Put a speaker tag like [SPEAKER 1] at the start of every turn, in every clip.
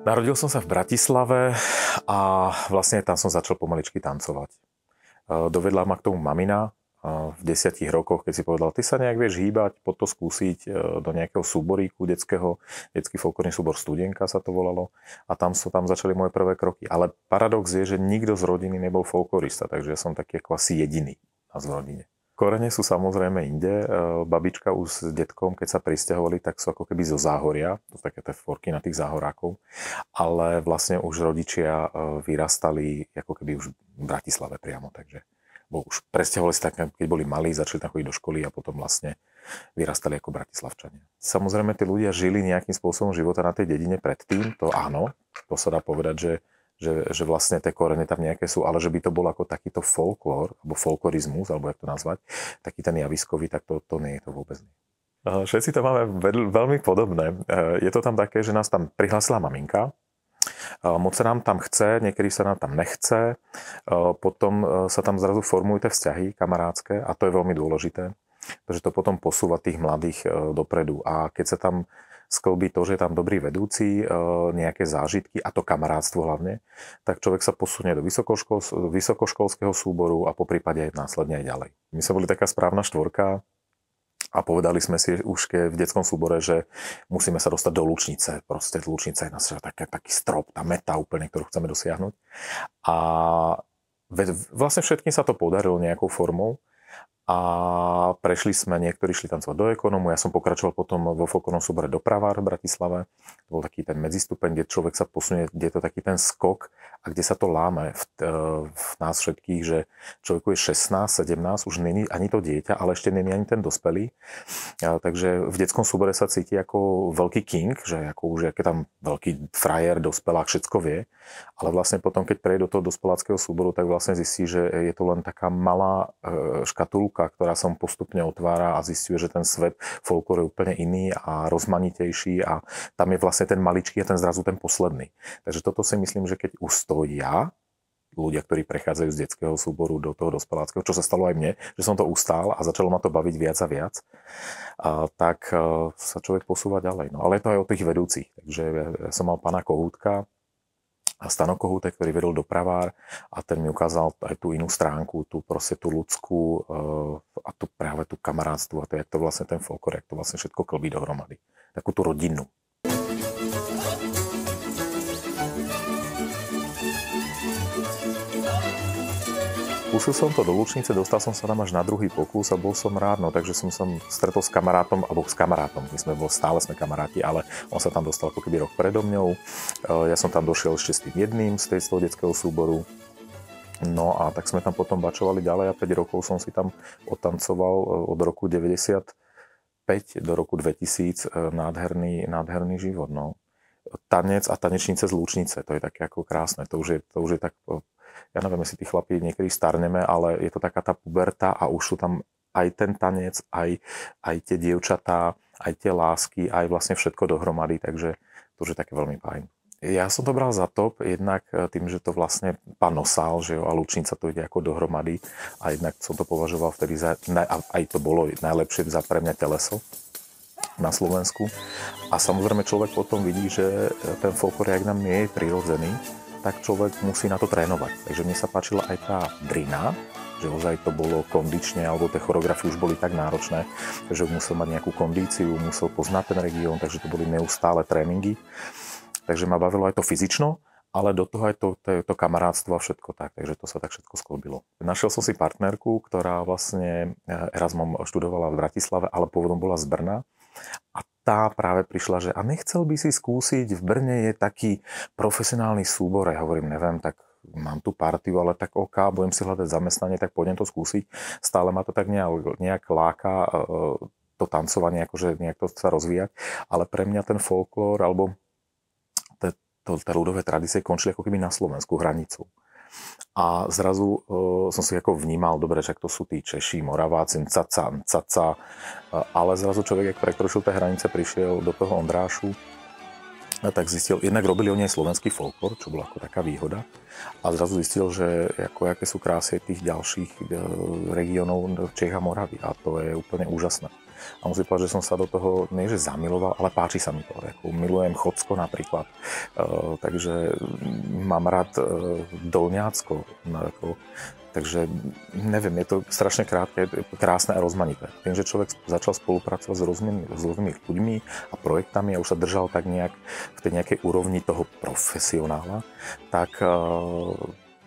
[SPEAKER 1] Narodil som sa v Bratislave a vlastne tam som začal pomaličky tancovať. Dovedla ma k tomu mamina v 10 rokoch, keď si povedal, ty sa nejak vieš hýbať, poď to skúsiť do nejakého súboríku detského, detský folklórny súbor Studenka sa to volalo, a tam začali moje prvé kroky. Ale paradox je, že nikto z rodiny nebol folklorista, takže ja som taký ako asi jediný v rodine. Korene sú samozrejme inde. Babička už s detkom, keď sa prisťahovali, tak sú ako keby zo Záhoria, to sú také tie forky na tých záhorákov, ale vlastne už rodičia vyrastali ako keby už v Bratislave priamo, takže už presťahovali sa tak, keď boli malí, začali tam chodiť do školy a potom vlastne vyrastali ako Bratislavčania. Samozrejme, tí ľudia žili nejakým spôsobom života na tej dedine predtým, to áno, to sa dá povedať, že vlastne tie korene tam nejaké sú, ale že by to bol ako takýto folklór, alebo folklorizmus, alebo jak to nazvať, taký ten javiskový, tak to nie je to vôbec nie. Všetci to máme veľmi podobné. Je to tam také, že nás tam prihlásila maminka, moc sa nám tam chce, niekedy sa nám tam nechce, potom sa tam zrazu formujú tie vzťahy kamarádske a to je veľmi dôležité, pretože to potom posúva tých mladých dopredu a keď sa tam sklbí to, že je tam dobrý vedúci, nejaké zážitky, a to kamarátstvo hlavne, tak človek sa posunie do vysokoškolského súboru a poprípade aj následne aj ďalej. My sme boli taká správna štvorka a povedali sme si už v detskom súbore, že musíme sa dostať do Lučnice. Proste Lučnica je nás taký strop, tá meta úplne, ktorú chceme dosiahnuť. A vlastne všetkým sa to podarilo nejakou formou. A prešli sme, niektorí šli tancovať do ekonómu, ja som pokračoval potom vo folklórnom súbore Dopravár v Bratislave. To bol taký ten medzistupeň, kde človek sa posunie, kde je to taký ten skok a kde sa to láme v nás všetkých, že človeku je 16, 17, už není ani to dieťa, ale ešte není ani ten dospelý. Takže v detskom súbore sa cíti ako veľký king, že ako už je tam veľký frajer, dospelák, všetko vie. Ale vlastne potom, keď prejde do toho dospeláckého súboru, tak vlastne zistí, že je to len taká malá škatulka, ktorá sa mu postupne otvára a zisťuje, že ten svet folklóru je úplne iný a rozmanitejší a tam je vlastne ten maličký a ten zrazu ten posledný. Takže toto si myslím, že keď ustoja ľudia, ktorí prechádzajú z detského súboru do toho dospeláckého, čo sa stalo aj mne, že som to ustál a začalo ma to baviť viac a viac, tak sa človek posúva ďalej. No, ale je to aj o tých vedúcich. Takže ja som mal pána Kohútka a Stano Kohútek, ktorý vedol Dopravár a ten mi ukázal aj tú inú stránku, tú proste tú ľudskú a tú práve tú kamarátstvu a to, jak to vlastne ten folklór, jak to vlastne všetko klbí dohromady. Takú tú rodinu. Skúsil som to do Lučnice, dostal som sa tam až na druhý pokus a bol som rád, no takže som sa stretol s kamarátom, stále sme kamaráti, ale on sa tam dostal ako keby rok predo mňou. Ja som tam došiel ešte s tým jedným z toho detského súboru. No a tak sme tam potom bačovali ďalej a 5 rokov som si tam odtancoval od roku 95 do roku 2000 nádherný život, no. Tanec a tanečnice z Lučnice, to je také ako krásne, to už je tak. Ja neviem, jestli tí chlapí niekedy starneme, ale je to taká tá puberta a už sú tam aj ten tanec, aj tie dievčatá, aj tie lásky, aj vlastne všetko dohromady, takže to už je také veľmi fajn. Ja som to bral za top, jednak tým, že to vlastne pán nosal, že jo, a Lučnica to ide ako dohromady a jednak som to považoval vtedy aj to bolo najlepšie za pre mňa teleso na Slovensku. A samozrejme človek potom vidí, že ten folklór, jak nám nie je prirodzený, tak človek musí na to trénovať. Takže mne sa páčila aj tá drina, že ozaj to bolo kondične, alebo tie choreografie už boli tak náročné, že musel mať nejakú kondíciu, musel poznať ten región, takže to boli neustále tréningy. Takže ma bavilo aj to fyzično, ale do toho aj to kamarátstvo a všetko tak, takže to sa tak všetko sklbilo. Našiel som si partnerku, ktorá vlastne Erasmom študovala v Bratislave, ale pôvodom bola z Brna. A tá práve prišla, že a nechcel by si skúsiť, v Brne je taký profesionálny súbor, ja hovorím, neviem, tak mám tu partiu, ale tak budem si hľadať zamestnanie, tak pôjdem to skúsiť. Stále ma to tak nejak láka, to tancovanie, akože nejak to sa rozvíjať, ale pre mňa ten folklór, alebo tá ľudové tradície končili ako keby na Slovensku hranicu. A zrazu som si ako vnímal, dobre, že to sú tí Češi, Moraváci, caca, ale zrazu človek, ak prekročil tie hranice, prišiel do toho Ondrášu, tak zistil, jednak robili oni aj slovenský folklór, čo bola ako taká výhoda, a zrazu zistil, že aké sú krásy tých ďalších regiónov Čech a Moravy, a to je úplne úžasné. A musím povedať, že som sa do toho nie že zamiloval, ale páči sa mi to. Ako milujem Chocko napríklad. Takže mám rád Dolňácko. Takže neviem, je to strašne krátke, krásne a rozmanité. Tým, že človek začal spolupracovať s rôznymi ľuďmi a projektami a už sa držal tak nejak v tej nejakej úrovni toho profesionála, tak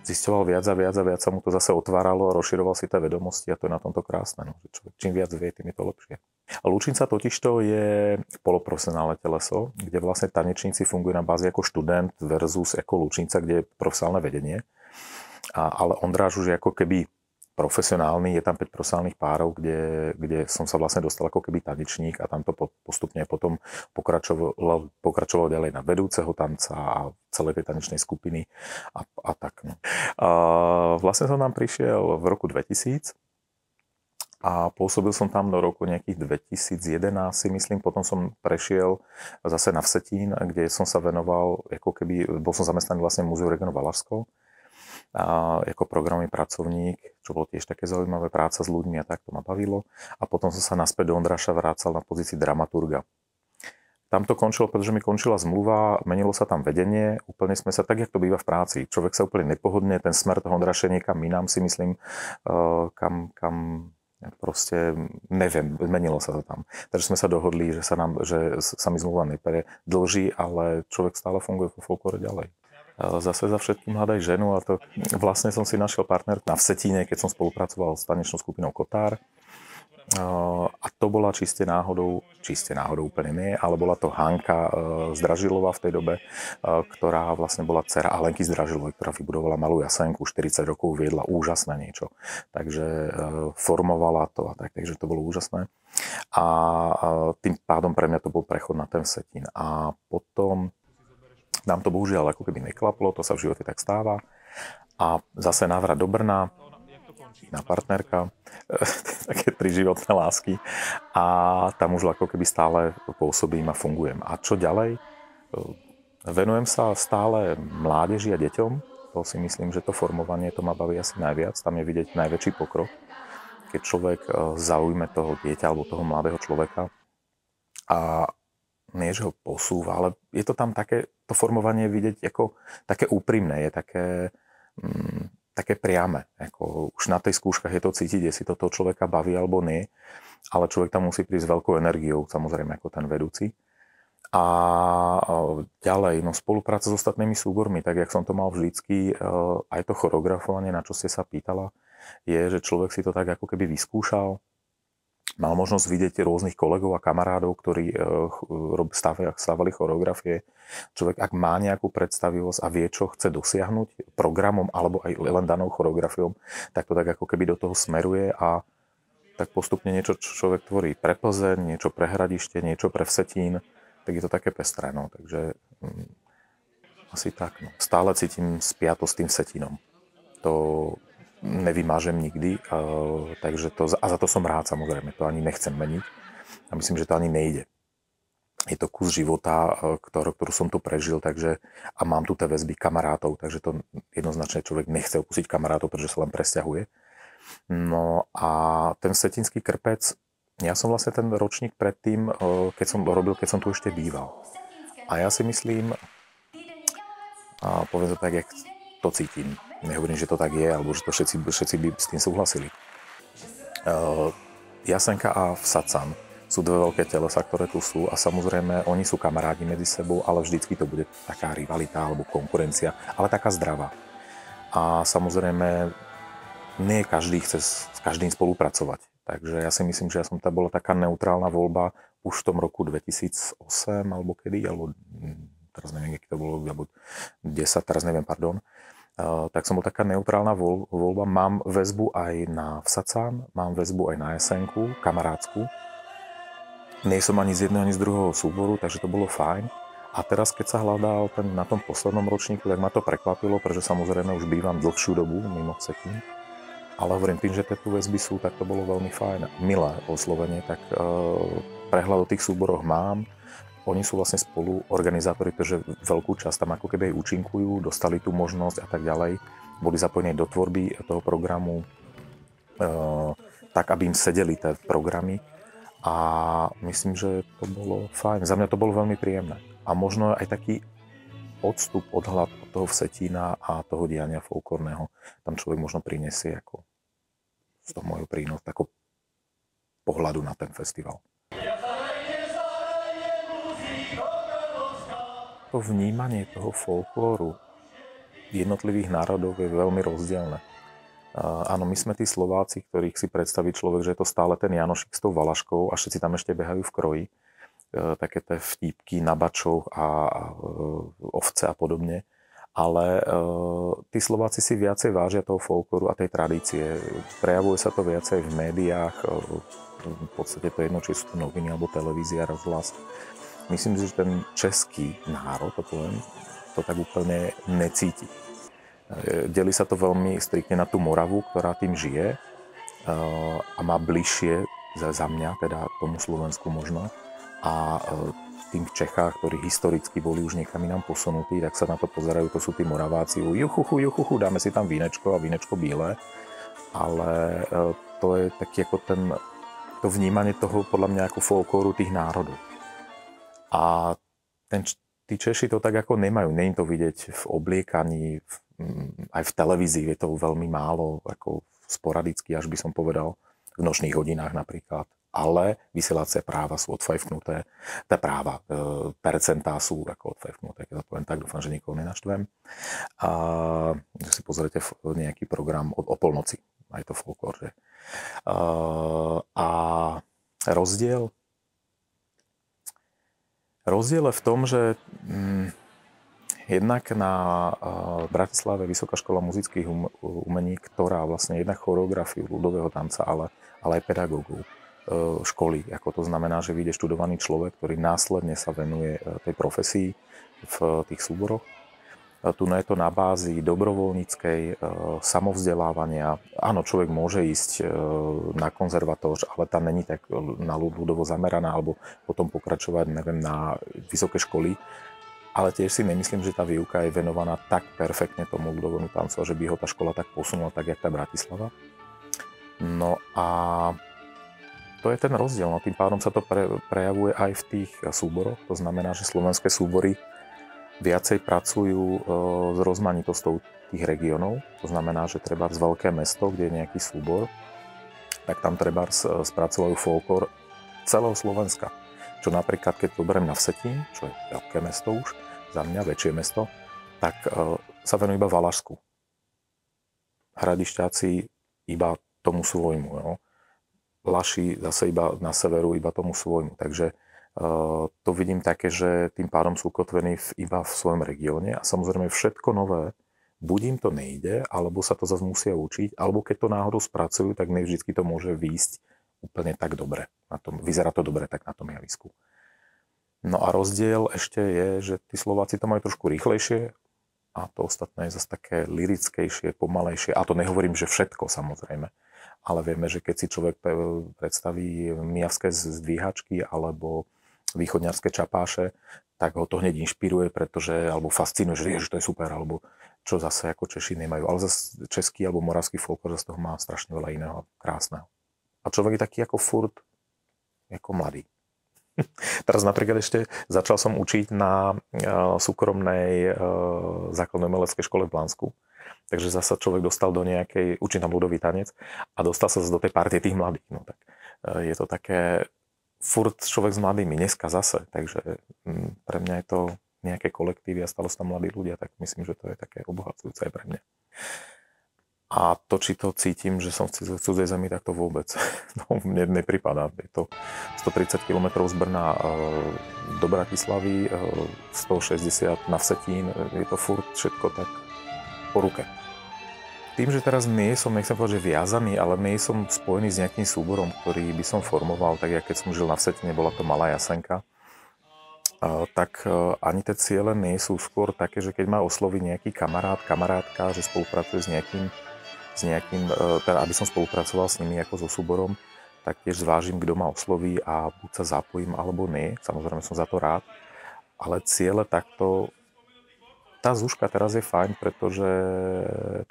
[SPEAKER 1] zisťoval viac a viac a viac sa mu to zase otváralo a rozširoval si tie vedomosti a to je na tomto krásne. No. Človek čím viac vie, tým je to lepšie. A Lučinca totižto je poloprofesionálne teleso, kde vlastne tanečníci fungujú na bázi ako študent versus ako Lučinca, kde je profesionálne vedenie. Ale Ondráž už je ako keby profesionálny, je tam 5 profesionálnych párov, kde som sa vlastne dostal ako keby tanečník a tam to postupne potom pokračoval ďalej na vedúceho tanca a celej tej tanečnej skupiny a tak. No. Vlastne som tam prišiel v roku 2000 a pôsobil som tam do roku nejakých 2011, si myslím. Potom som prešiel zase na Vsetín, kde som sa venoval, ako keby, bol som zamestnaný vlastne v Múzeu regionu Valašsko. Ako programový pracovník, čo bolo tiež také zaujímavé, práca s ľuďmi a tak to ma bavilo. A potom som sa naspäť do Ondráša vrácal na pozícii dramaturga. Tam to končilo, pretože mi končila zmluva, menilo sa tam vedenie, úplne sme sa, tak jak to býva v práci, človek sa úplne nepohodne, ten smer toho Ondráša niekam inám, si myslím, kam proste, neviem, menilo sa to tam. Takže sme sa dohodli, že sa mi zmluva nepredĺží, ale človek stále funguje vo folklóre ďalej. Zase za všetkým hľadaj ženu a to vlastne som si našiel partnerku na Vsetíne, keď som spolupracoval s tanečnou skupinou Kotár. A to bola čiste náhodou úplne nie, ale bola to Hanka Zdražilová v tej dobe, ktorá vlastne bola dcera Alenky Zdražilovej, ktorá vybudovala Malú Jasenku, 40 rokov viedla úžasné niečo. Takže formovala to a tak, takže to bolo úžasné. A tým pádom pre mňa to bol prechod na ten Vsetín. A potom nám to bohužiaľ ako keby neklaplo, to sa v živote tak stáva. A zase návrat do Brna, iná partnerka, také 3 životné lásky. A tam už ako keby stále pôsobím a fungujem. A čo ďalej? Venujem sa stále mládeži a deťom. To si myslím, že to formovanie to ma baví asi najviac. Tam je vidieť najväčší pokrok. Keď človek zaujme toho dieťa alebo toho mladého človeka a nie, že ho posúva, ale je to tam také, to formovanie vidieť ako také úprimné, je také priame. Ako už na tej skúškach je to cítiť, jestli to toho človeka baví alebo nie, ale človek tam musí prísť s veľkou energiou, samozrejme ako ten vedúci. A ďalej, spolupráca s ostatnými súbormi, tak jak som to mal vždycky, aj to choreografovanie, na čo ste sa pýtala, je, že človek si to tak ako keby vyskúšal, mal možnosť vidieť rôznych kolegov a kamarádov, ktorí stávali choreografie. Človek, ak má nejakú predstavivosť a vie, čo chce dosiahnuť programom alebo aj len danou choreografiou, tak to tak ako keby do toho smeruje a tak postupne niečo človek tvorí pre Plzeň, niečo pre Hradište, niečo pre Vsetín, tak je to také pestré. No. Takže asi tak. No. Stále cítim spiatosť s tým Vsetínom. To nevymážem nikdy, takže a za to som rád, samozrejme, to ani nechcem meniť a myslím, že to ani nejde. Je to kus života, ktorú som tu prežil, takže a mám tu tie väzby kamarátov, takže to jednoznačne človek nechce opustiť kamarátov, pretože sa len presťahuje. No a ten Vsetínsky krpec, ja som vlastne ten ročník predtým, keď som tu ešte býval. A ja si myslím, a poviem to tak, jak to cítim. Nehovorím, že to tak je, alebo že to všetci by s tým súhlasili. Jasenka a Vsacan sú dve veľké telesa, ktoré tu sú a samozrejme oni sú kamarádi medzi sebou, ale vždycky to bude taká rivalita alebo konkurencia, ale taká zdravá. A samozrejme nie každý chce s každým spolupracovať. Takže ja si myslím, že to bola taká neutrálna voľba už v tom roku 2008 alebo kedy, alebo teraz neviem, aký to bolo, alebo 10, teraz neviem, pardon. Tak som bol taká neutrálna voľba. Mám väzbu aj na Vsacan, mám väzbu aj na Jasenku, kamarátskú. Nie som ani z jedného, ani z druhého súboru, takže to bolo fajn. A teraz, keď sa hľadal na tom poslednom ročníku, tak ma to prekvapilo, pretože samozrejme už bývam dlhšiu dobu mimo Vsetín. Ale hovorím tým, že tie tu väzby sú, tak to bolo veľmi fajn. Milé oslovenie, tak prehľad o tých súboroch mám. Oni sú vlastne spolu organizátori, pretože veľkú časť tam ako keby aj účinkujú, dostali tú možnosť a tak ďalej. Boli zapojení do tvorby toho programu, tak aby im sedeli tie programy. A myslím, že to bolo fajn. Za mňa to bolo veľmi príjemné. A možno aj taký odstup, odhľad od toho Vsetína a toho diania folklórneho tam človek možno prinesie ako z toho môjho prínos, ako pohľadu na ten festival. To vnímanie toho folklóru jednotlivých národov je veľmi rozdielne. Áno, my sme tí Slováci, ktorých si predstaví človek, že je to stále ten Janošik s tou valaškou a všetci tam ešte behajú v kroji. Také tie vtípky na bačoch a ovce a podobne. Ale tí Slováci si viacej vážia toho folklóru a tej tradície. Prejavuje sa to viacej v médiách, v podstate to jedno, či sú to noviny alebo televízia, rozhlas. Myslím si, že ten český národ, to tak úplne necíti. Delí sa to veľmi striktne na tú Moravu, ktorá tým žije a má bližšie za mňa, teda tomu Slovensku možno. A tým v Čechách, ktorí historicky boli už niekam inám posunutí, tak sa na to pozerajú, to sú tí Moraváci, juchuchu, dáme si tam vínečko a vínečko bílé. Ale to je taký ako to vnímanie toho podľa mňa ako folklóru tých národov. A tí Češi to tak ako nemajú. Není to vidieť v obliekaní, aj v televízii je to veľmi málo, ako sporadicky, až by som povedal, v nočných hodinách napríklad. Ale vysielacie práva sú odfajfnuté, tá práva, percentá sú ako odfajfnuté, keď to poviem tak, dúfam, že nikoho nenaštvem. A že si pozrite nejaký program o polnoci, aj to folklór, že? A rozdiel je v tom, že jednak na Bratislave Vysoká škola muzických umení, ktorá vlastne jednak choreografiu ľudového tanca, ale aj pedagógov školy. Ako to znamená, že vyjde študovaný človek, ktorý následne sa venuje tej profesii v tých súboroch. Tu je to na bázi dobrovoľníckej, samovzdelávania. Áno, človek môže ísť na konzervatóř, ale tam není tak na ľudovo zameraná, alebo potom pokračovať, neviem, na vysoké školy. Ale tiež si nemyslím, že tá výuka je venovaná tak perfektne tomu ľudovému tancu, že by ho tá škola tak posunula, tak jak tá Bratislava. No a to je ten rozdiel. No, tým pádom sa to prejavuje aj v tých súboroch. To znamená, že slovenské súbory viacej pracujú s rozmanitosťou tých regiónov. To znamená, že treba z veľké mesto, kde je nejaký súbor, tak tam treba spracovajú folklór celého Slovenska. Čo napríklad, keď to beriem na Vsetín, čo je veľké mesto už, za mňa väčšie mesto, tak sa venujú iba Valašsku. Hradišťáci iba tomu svojmu. Jo. Laši zase iba na severu, iba tomu svojmu. Takže to vidím také, že tým pádom sú ukotvení iba v svojom regióne a samozrejme všetko nové, buď im to nejde, alebo sa to zase musia učiť, alebo keď to náhodou spracujú, tak ne vždy to môže výjsť úplne tak dobre. Vyzerá to dobre tak na tom javisku. No a rozdiel ešte je, že tí Slováci to majú trošku rýchlejšie a to ostatné je zase také lyrickejšie, pomalejšie. A to nehovorím, že všetko samozrejme. Ale vieme, že keď si človek predstaví mijavské zdvíhačky alebo východňarské čapáše, tak ho to hneď inšpiruje, alebo fascinuje, že to je super, alebo čo zase ako Češi nemajú. Ale zase český alebo moravský folklór z toho má strašne veľa iného krásneho. A človek je taký ako furt, ako mladý. Teraz napríklad ešte začal som učiť na súkromnej základnej umeleckej škole v Blansku. Takže zasa človek dostal do nejakej, učí tam ľudový tanec a dostal sa do tej partie tých mladých. No tak je to také, furt človek s mladými, dneska zase. Takže pre mňa je to nejaké kolektívy a stále sú tam mladí ľudia, tak myslím, že to je také obohacujúce aj pre mňa. A to, či to cítim, že som v cudzej zemi, tak to vôbec mne nepripadá. Je to 130 km z Brna do Bratislavy, 160 na Vsetín, je to furt všetko tak po ruke. Tým, že teraz nechcem povedať, že viazaný, ale nie som spojený s nejakým súborom, ktorý by som formoval, tak ja keď som žil na Vsetíne, bola to Malá Jasenka, tak ani tie ciele nie sú skôr také, že keď ma osloví nejaký kamarát, kamarátka, že spolupracuje s nejakým, teda aby som spolupracoval s nimi ako so súborom, tak tiež zvážim, kto ma osloví a buď sa zapojím, alebo nie. Samozrejme som za to rád. Ale ciele takto, tá zúška teraz je fajn, pretože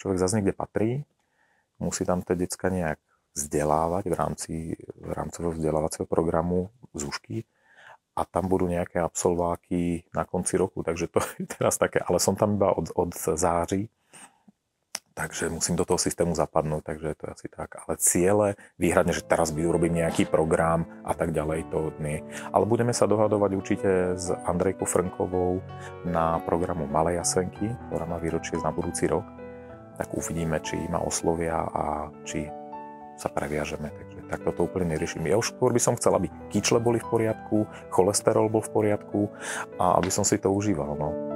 [SPEAKER 1] človek zase niekde patrí, musí tam tie decka nejak vzdelávať v rámci rámcového vzdelávacieho programu ZUŠky a tam budú nejaké absolváky na konci roku, takže to je teraz také, ale som tam iba od září, takže musím do toho systému zapadnúť, takže to je asi tak. Ale ciele, výhradne, že teraz urobím nejaký program a tak ďalej, to nie. Ale budeme sa dohadovať určite s Andrejkou Frnkovou na programu Malé Jasenky, ktorá má výročie na budúci rok. Tak uvidíme, či ma oslovia a či sa previažeme. Takže takto to úplne neriešim. Ja už skôr by som chcel, aby kyčle boli v poriadku, cholesterol bol v poriadku a aby som si to užíval. No.